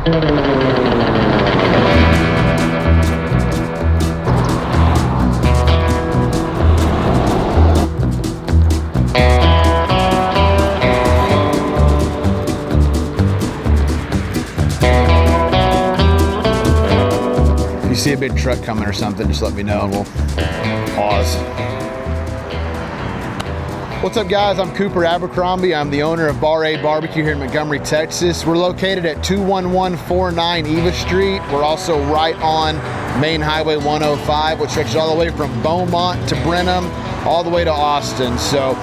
If you see a big truck coming or something, just let me know and we'll pause. What's up guys, I'm Caleb Abercrombie. I'm the owner of Bar-A-BBQ here in Montgomery, Texas. We're located at 21149 Eva Street. We're also right on Main Highway 105, which stretches all the way from Beaumont to Brenham, all the way to Austin. So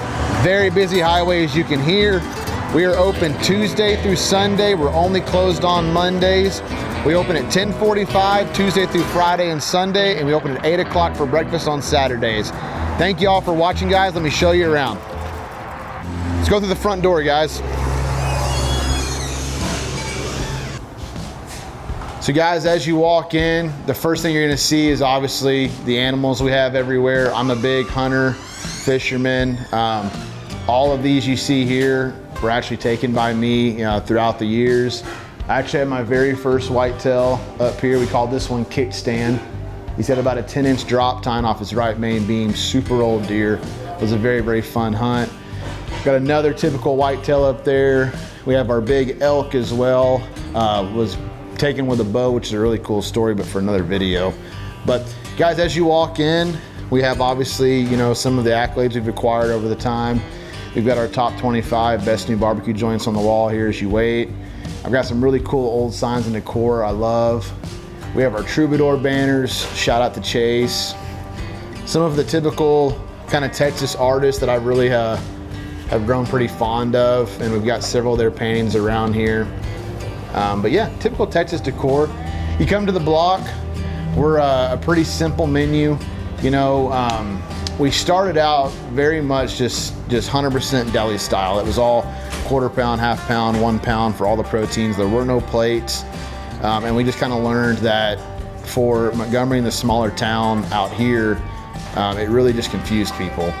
very busy highway as you can hear. We are open Tuesday through Sunday. We're only closed on Mondays. We open at 10:45 Tuesday through Friday and Sunday, and we open at 8 o'clock for breakfast on Saturdays. Thank you all for watching, guys. Let me show you around. Let's go through the front door, guys. So guys, as you walk in, the first thing you're gonna see is obviously the animals we have everywhere. I'm a big hunter, fisherman. All of these you see here were actually taken by me throughout the years. I actually had my very first whitetail up here. We called this one Kickstand. He's got about a 10-inch drop tying off his right main beam. Super old deer. It was a very, very fun hunt. Got another typical whitetail up there. We have our big elk as well. Was taken with a bow, which is a really cool story, but for another video. But guys, as you walk in, we have obviously, some of the accolades we've acquired over the time. We've got our top 25 best new barbecue joints on the wall here as you wait. I've got some really cool old signs and decor I love. We have our Troubadour banners, shout out to Chase. Some of the typical kind of Texas artists that I really have grown pretty fond of, and we've got several of their paintings around here. But yeah, typical Texas decor. You come to the block, we're a pretty simple menu. We started out very much just 100% deli style. It was all quarter pound, half pound, 1 pound for all the proteins. There were no plates. And we just kind of learned that for Montgomery and the smaller town out here, it really just confused people.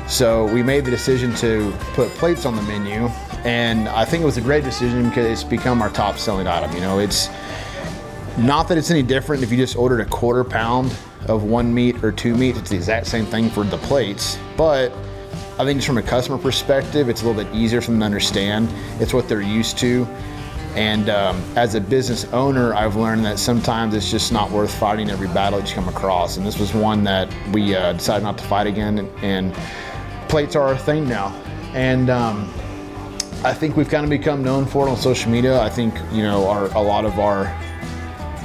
So we made the decision to put plates on the menu, and I think it was a great decision because it's become our top selling item. It's not that it's any different if you just ordered a quarter pound of one meat or two meats. It's the exact same thing for the plates, but I think just from a customer perspective, it's a little bit easier for them to understand. It's what they're used to. And as a business owner, I've learned that sometimes it's just not worth fighting every battle that you come across. And this was one that we decided not to fight again, and plates are our thing now. And I think we've kind of become known for it on social media. I think, a lot of our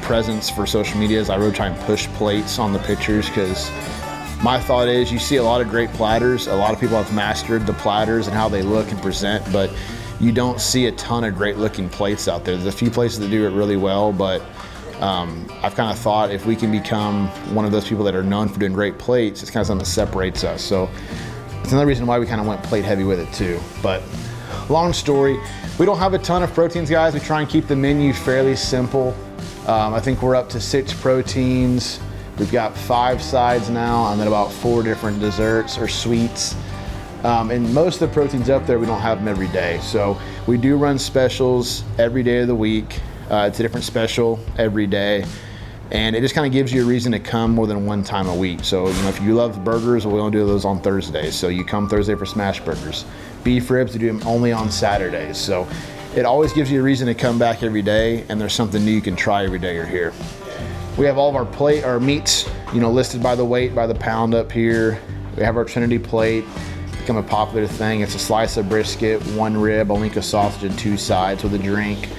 presence for social media is I really try and push plates on the pictures, because my thought is you see a lot of great platters. A lot of people have mastered the platters and how they look and present, but you don't see a ton of great looking plates out there. There's a few places that do it really well, but I've kind of thought if we can become one of those people that are known for doing great plates, it's kind of something that separates us. So it's another reason why we kind of went plate heavy with it too. But long story, we don't have a ton of proteins, guys. We try and keep the menu fairly simple. I think we're up to 6 proteins. We've got 5 sides now, and then about 4 different desserts or sweets. And most of the proteins up there, we don't have them every day. So we do run specials every day of the week. It's a different special every day. And it just kind of gives you a reason to come more than one time a week. So, if you love burgers, we only do those on Thursdays. So you come Thursday for smash burgers. Beef ribs, we do them only on Saturdays. So it always gives you a reason to come back every day, and there's something new you can try every day you're here. We have all of our meats, listed by the weight, by the pound up here. We have our Trinity plate. Become a popular thing. It's a slice of brisket, 1 rib, a link of sausage, and 2 sides with a drink.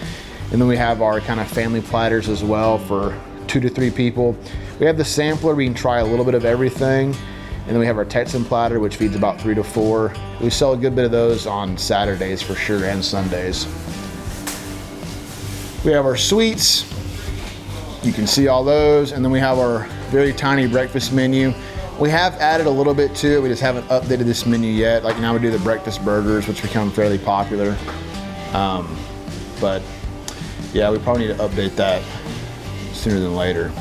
And then we have our kind of family platters as well for 2 to 3 people. We have the sampler, we can try a little bit of everything. And then we have our Texan platter, which feeds about 3 to 4. We sell a good bit of those on Saturdays for sure, and Sundays. We have our sweets. You can see all those. And then we have our very tiny breakfast menu. We have added a little bit to it. We just haven't updated this menu yet. Like now we do the breakfast burgers, which become fairly popular. But yeah, we probably need to update that sooner than later.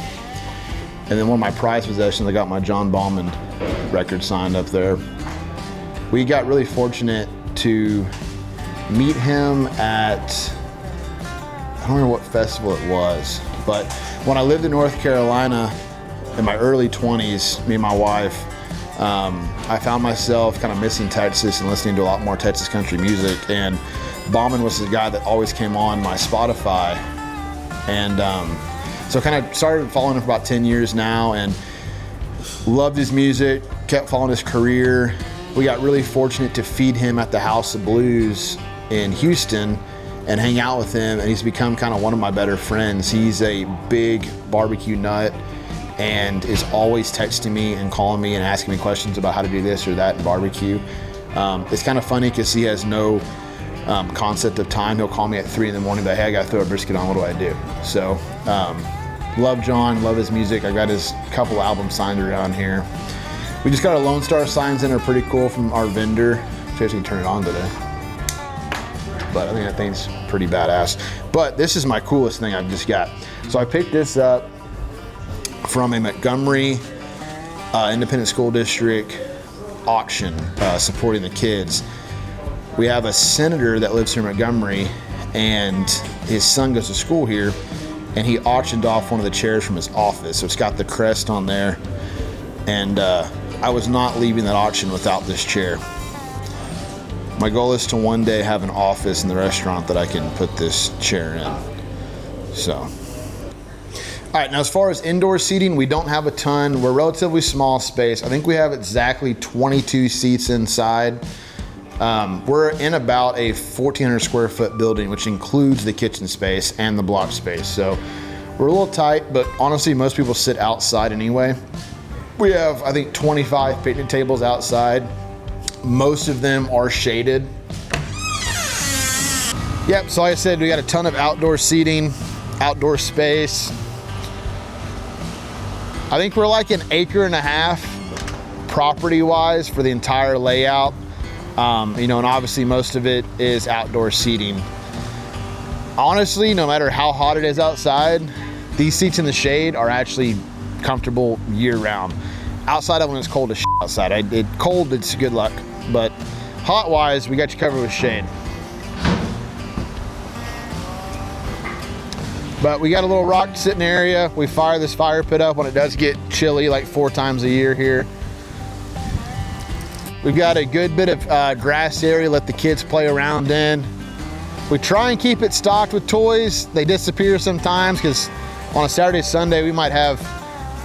And then one of my prized possessions, I got my John Ballman record signed up there. We got really fortunate to meet him at don't remember what festival it was, but when I lived in North Carolina in my early 20s, me and my wife, I found myself kind of missing Texas and listening to a lot more Texas country music. And Bauman was the guy that always came on my Spotify. And so kind of started following him for about 10 years now and loved his music, kept following his career. We got really fortunate to feed him at the House of Blues in Houston and hang out with him, and he's become kind of one of my better friends. He's a big barbecue nut and is always texting me and calling me and asking me questions about how to do this or that in barbecue. It's kind of funny because he has no concept of time. He'll call me at 3 in the morning, like, hey, I gotta throw a brisket on, what do I do? So, love John, love his music. I got his couple albums signed around here. We just got our Lone Star signs in, are pretty cool from our vendor. Actually, can turn it on today. But I think that thing's pretty badass. But this is my coolest thing I've just got. So I picked this up from a Montgomery Independent School District auction supporting the kids. We have a senator that lives here in Montgomery, and his son goes to school here, and he auctioned off one of the chairs from his office. So it's got the crest on there, and I was not leaving that auction without this chair. My goal is to one day have an office in the restaurant that I can put this chair in. So, all right, now as far as indoor seating, we don't have a ton. We're a relatively small space. I think we have exactly 22 seats inside. We're in about a 1,400 square foot building, which includes the kitchen space and the block space. So we're a little tight, but honestly, most people sit outside anyway. We have, I think, 25 picnic tables outside. Most of them are shaded. Yep, so like I said, we got a ton of outdoor seating, outdoor space. I think we're like 1.5 acres property-wise for the entire layout. You know, and obviously most of it is outdoor seating. Honestly, no matter how hot it is outside, these seats in the shade are actually comfortable year-round. Outside of when it's cold as shit outside. Cold, it's good luck. But hot-wise, we got you covered with shade. But we got a little rock sitting area. We fire this fire pit up when it does get chilly, like 4 times a year here. We've got a good bit of grass area, let the kids play around in. We try and keep it stocked with toys. They disappear sometimes because on a Saturday, Sunday, we might have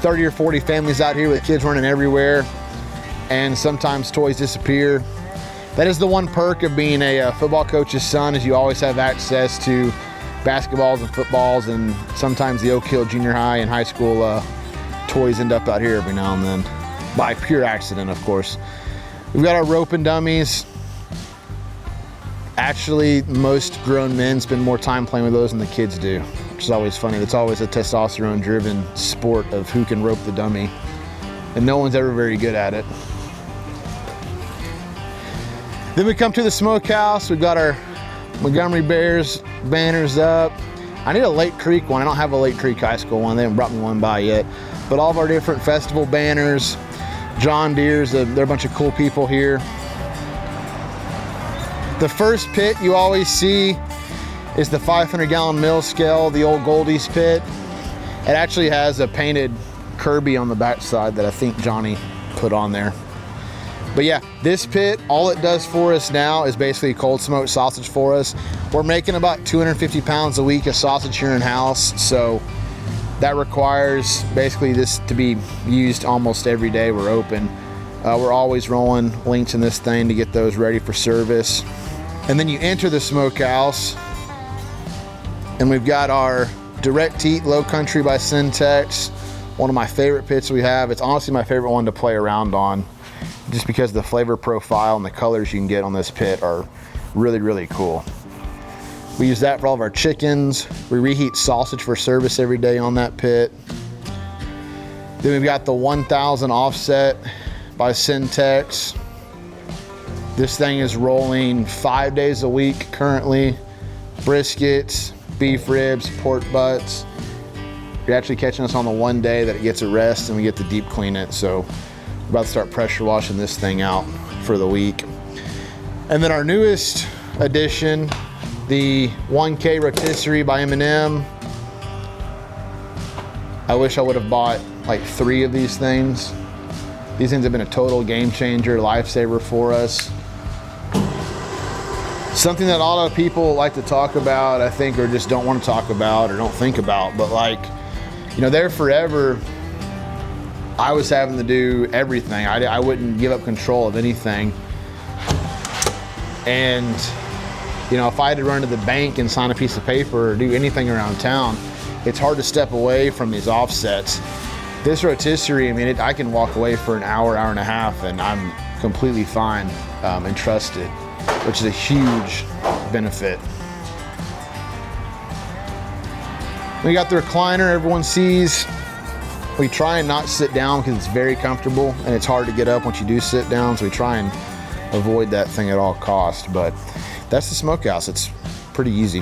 30 or 40 families out here with kids running everywhere, and sometimes toys disappear. That is the one perk of being a football coach's son, is you always have access to basketballs and footballs, and sometimes the Oak Hill Junior High and high school toys end up out here every now and then, by pure accident, of course. We've got our rope and dummies. Actually, most grown men spend more time playing with those than the kids do, which is always funny. It's always a testosterone-driven sport of who can rope the dummy, and no one's ever very good at it. Then we come to the smokehouse. We've got our Montgomery Bears banners up. I need a Lake Creek one. I don't have a Lake Creek High School one. They haven't brought me one by yet. But all of our different festival banners, John Deere's, they're a bunch of cool people here. The first pit you always see is the 500-gallon mill scale, the old Goldie's pit. It actually has a painted Kirby on the backside that I think Johnny put on there. But yeah, this pit, all it does for us now is basically cold smoked sausage for us. We're making about 250 pounds a week of sausage here in-house, so that requires basically this to be used almost every day we're open. We're always rolling links in this thing to get those ready for service. And then you enter the smokehouse, and we've got our Direct Heat Low Country by Syntex, one of my favorite pits we have. It's honestly my favorite one to play around on, just because the flavor profile and the colors you can get on this pit are really, really cool. We use that for all of our chickens. We reheat sausage for service every day on that pit. Then we've got the 1000 offset by Syntex. This thing is rolling 5 days a week currently. Briskets, beef ribs, pork butts. You're actually catching us on the one day that it gets a rest and we get to deep clean it. So we're about to start pressure washing this thing out for the week. And then our newest addition, The 1K rotisserie by M&M. I wish I would have bought like 3 of these things. These things have been a total game changer, lifesaver for us. Something that a lot of people like to talk about, I think, or just don't want to talk about or don't think about, but like, you know, there forever, I was having to do everything. I wouldn't give up control of anything. And, you know, if I had to run to the bank and sign a piece of paper or do anything around town, it's hard to step away from these offsets. This rotisserie, I mean, I can walk away for an hour, hour and a half, and I'm completely fine and trusted, which is a huge benefit. We got the recliner everyone sees. We try and not sit down because it's very comfortable and it's hard to get up once you do sit down, so we try and avoid that thing at all costs. But that's the smokehouse. It's pretty easy.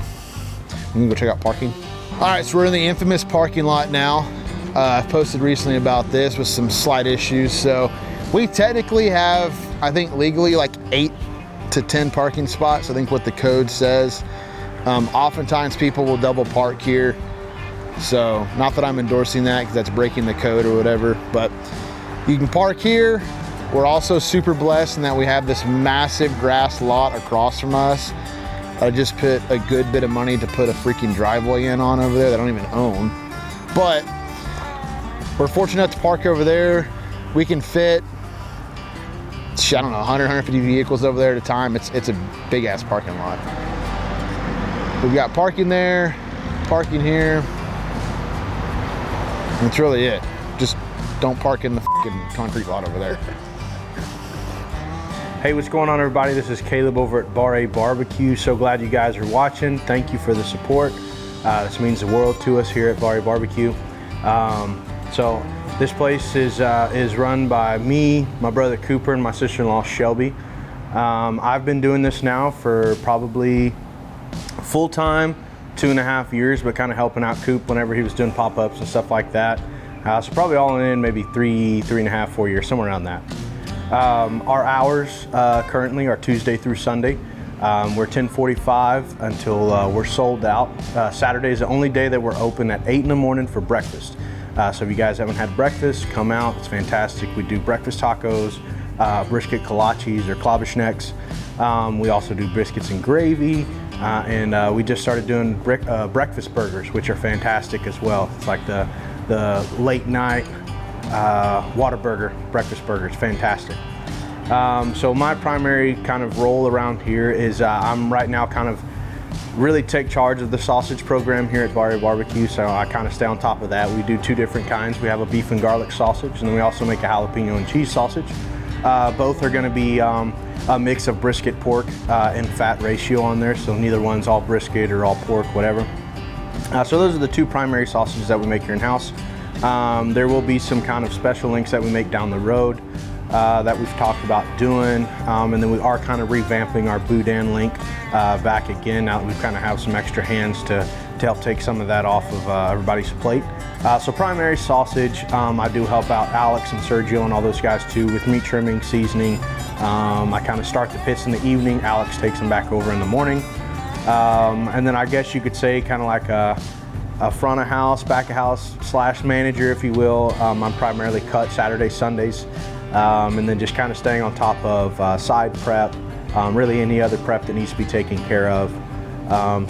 We can go check out parking. All right, so we're in the infamous parking lot now. I posted recently about this with some slight issues. So we technically have, I think legally, like 8 to 10 parking spots. I think what the code says. Oftentimes people will double park here. So not that I'm endorsing that because that's breaking the code or whatever, but you can park here. We're also super blessed in that we have this massive grass lot across from us. I just put a good bit of money to put a freaking driveway in on over there that I don't even own. But we're fortunate enough to park over there. We can fit, I don't know, 100, 150 vehicles over there at a time. It's a big ass parking lot. We've got parking there, parking here. And that's really it. Just don't park in the fucking concrete lot over there. Hey, what's going on, everybody? This is Caleb over at Bar-A-BBQ. So glad you guys are watching. Thank you for the support. This means the world to us here at Bar-A-BBQ. So this place is run by me, my brother Cooper, and my sister-in-law Shelby. I've been doing this now for probably full-time 2.5 years, but kind of helping out Coop whenever he was doing pop-ups and stuff like that. So probably all in maybe 3.5, 4 years, somewhere around that. Our hours currently are Tuesday through Sunday. We're 10:45 until we're sold out. Saturday is the only day that we're open at 8 in the morning for breakfast. So if you guys haven't had breakfast, come out. It's fantastic. We do breakfast tacos, brisket kolaches or klobashneks. We also do biscuits and gravy. And we just started doing breakfast burgers, which are fantastic as well. It's like the late night Whataburger breakfast burger. It's fantastic. So my primary kind of role around here is I'm right now kind of really take charge of the sausage program here at Bar-A-BBQ, so I kind of stay on top of that. We do 2 different kinds. We have a beef and garlic sausage, and then we also make a jalapeno and cheese sausage. Both are going to be a mix of brisket, pork, and fat ratio on there, so neither one's all brisket or all pork, whatever. So those are the 2 primary sausages that we make here in-house. There will be some kind of special links that we make down the road that we've talked about doing, and then we are kind of revamping our boudin link back again now that we kind of have some extra hands to help take some of that off of everybody's plate. So primary sausage, I do help out Alex and Sergio and all those guys too with meat trimming, seasoning. I kind of start the pits in the evening. Alex takes them back over in the morning. And then I guess you could say kind of like a front of house, back of house / manager, if you will. I'm primarily cut Saturdays, Sundays, and then just kind of staying on top of side prep, really any other prep that needs to be taken care of.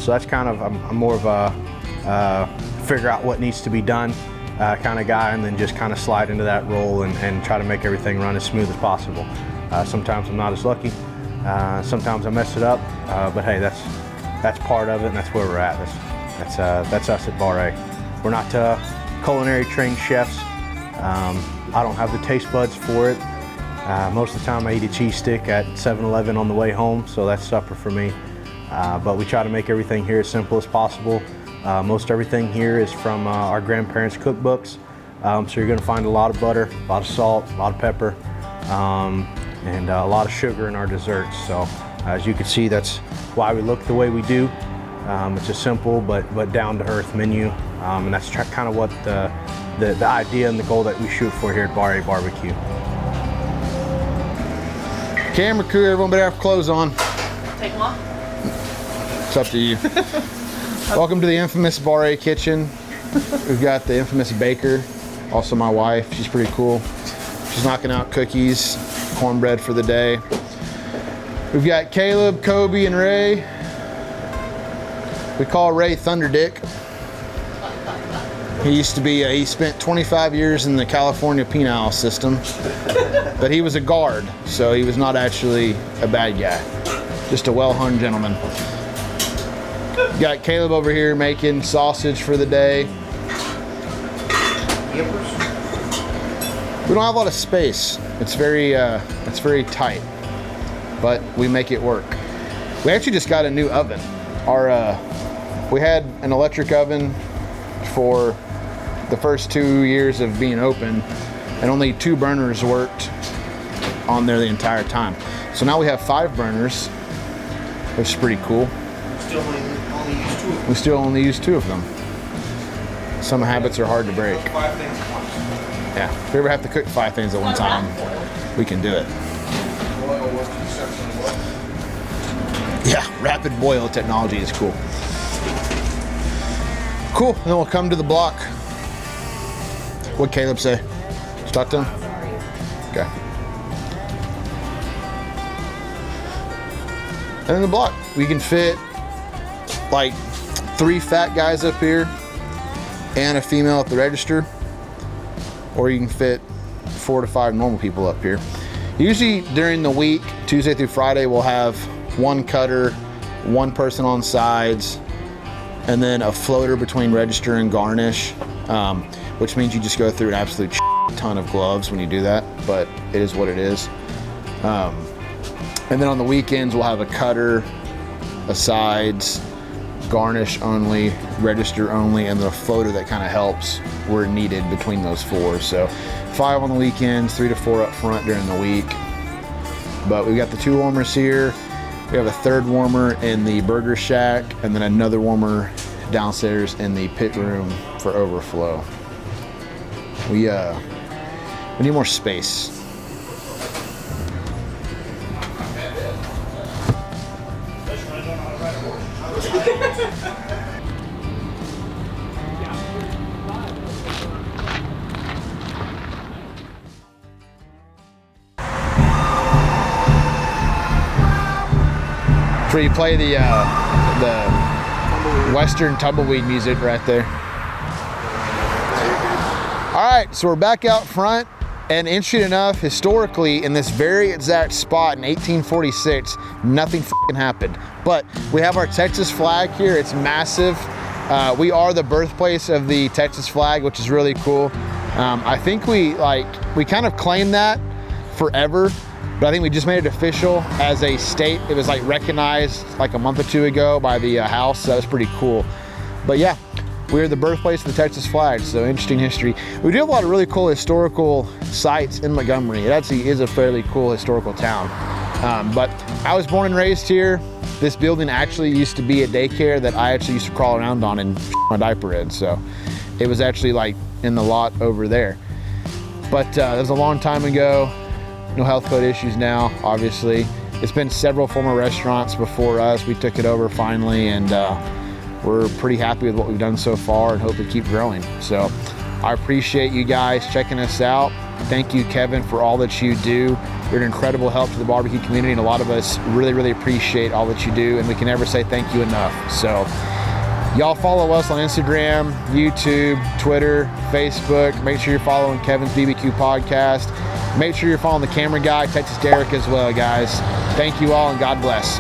So that's kind of, I'm more of a figure out what needs to be done kind of guy, and then just kind of slide into that role and try to make everything run as smooth as possible. Sometimes I'm not as lucky. Sometimes I mess it up, but hey, that's part of it, and that's where we're at. That's us at Bar-A. We're not culinary trained chefs. I don't have the taste buds for it. Most of the time I eat a cheese stick at 7-Eleven on the way home, so that's supper for me. But we try to make everything here as simple as possible. Most everything here is from our grandparents' cookbooks. So you're gonna find a lot of butter, a lot of salt, a lot of pepper, and a lot of sugar in our desserts. So as you can see, that's why we look the way we do. It's a simple but down-to-earth menu, and that's kind of what the idea and the goal that we shoot for here at Bar-A-BBQ. Camera crew, everyone better have clothes on. Take them off? It's up to you. Welcome to the infamous Bar-A kitchen. We've got the infamous baker, also my wife. She's pretty cool. She's knocking out cookies, cornbread for the day. We've got Caleb, Kobe, and Ray. We call Ray Thunder Dick. He used to be, he spent 25 years in the California penal system, but he was a guard, so he was not actually a bad guy. Just a well-hung gentleman. Got Caleb over here making sausage for the day. We don't have a lot of space. It's very tight, but we make it work. We actually just got a new oven. We had an electric oven for the first 2 years of being open, and only 2 burners worked on there the entire time. So now we have 5 burners, which is pretty cool. We still only use 2 of them. Some habits are hard to break. 5 things at once. Yeah, if we ever have to cook 5 things at one time, we can do it. Yeah, rapid boil technology is cool. Cool, and then we'll come to the block. What'd Caleb say? Start done? Okay. And in the block, we can fit like 3 fat guys up here and a female at the register, or you can fit 4 to 5 normal people up here. Usually during the week, Tuesday through Friday, we'll have 1 cutter, 1 person on sides, and then a floater between register and garnish, which means you just go through an absolute ton of gloves when you do that, but it is what it is. And then on the weekends, we'll have a cutter, a sides, garnish only, register only, and then a floater that kind of helps where needed between those 4. So 5 on the weekends, 3 to 4 up front during the week. But we've got the 2 warmers here. We have a 3rd warmer in the burger shack, and then another warmer downstairs in the pit room for overflow. We need more space. Where you play the Western tumbleweed music right there. All right, so we're back out front, and interesting enough, historically, in this very exact spot in 1846, nothing f***ing happened. But we have our Texas flag here. It's massive. We are the birthplace of the Texas flag, which is really cool. I think we kind of claimed that forever, but I think we just made it official as a state. It was like recognized like a month or 2 ago by the House, so that was pretty cool. But yeah, we're the birthplace of the Texas flag, so interesting history. We do have a lot of really cool historical sites in Montgomery. It actually is a fairly cool historical town. But I was born and raised here. This building actually used to be a daycare that I actually used to crawl around on and my diaper in, so it was actually like in the lot over there. But that was a long time ago. No health code issues now, obviously. It's been several former restaurants before us. We took it over finally, and we're pretty happy with what we've done so far and hope to keep growing. So I appreciate you guys checking us out. Thank you, Kevin, for all that you do. You're an incredible help to the barbecue community, and a lot of us really, really appreciate all that you do, and we can never say thank you enough. So y'all follow us on Instagram, YouTube, Twitter, Facebook. Make sure you're following Kevin's BBQ podcast. Make sure you're following the camera guy, Texas Derek, as well, guys. Thank you all, and God bless.